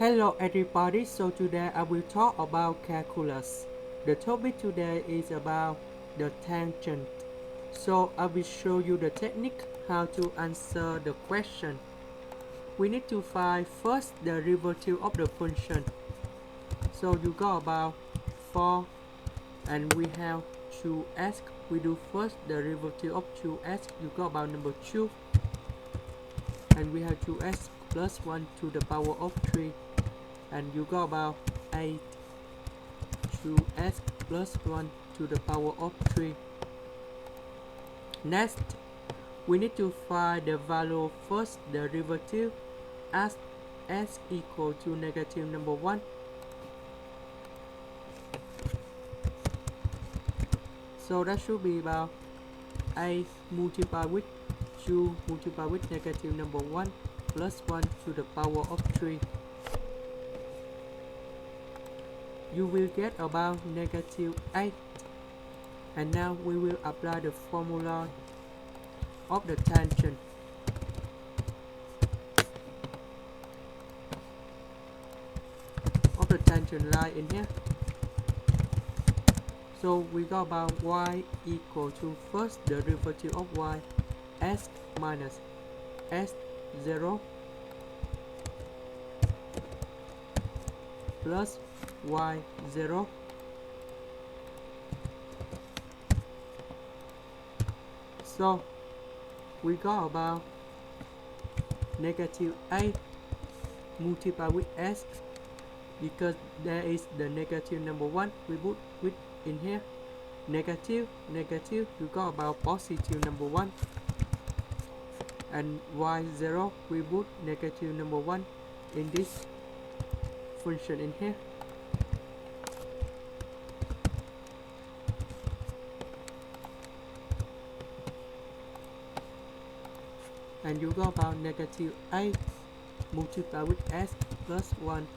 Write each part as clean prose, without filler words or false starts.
Hello everybody, so today I will talk about calculus. The topic today is about the tangent. So I will show you the technique how to answer the question. We need to find first the derivative of the function. So you go about 4 and we have 2x. We do first the derivative of 2x. You go about number 2 and we have 2x plus 1 to the power of 3 and you go about 8 2x plus 1 to the power of 3. Next, we need to find the value of first derivative as s equal to negative number 1. So that should be about 8 multiplied with 2 multiplied with negative number 1 plus 1 to the power of 3. You will get about negative 8. And now we will apply the formula of the tangent. Of the tangent line in here. So we got about y equal to first derivative of y s minus s0 plus y0 so we got about negative 8 multiplied with s because there is the negative number 1 we put with in here negative you got about positive number 1 and y0 we put negative number 1 in this function in here and you got about negative 8 multiplied with s plus 1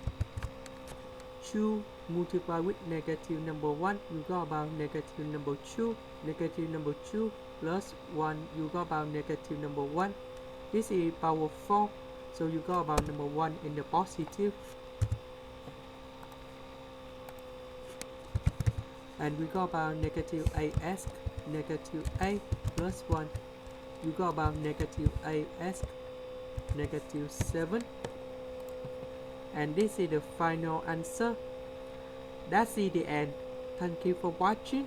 2 multiplied with negative number 1 you got about negative number 2 plus 1 you got about negative number 1. This is power 4 so you got about number 1 in the positive and we got about negative 8s negative 8 plus 1 you got about negative 8s negative 7 and this is the final answer. That's the end. Thank you for watching.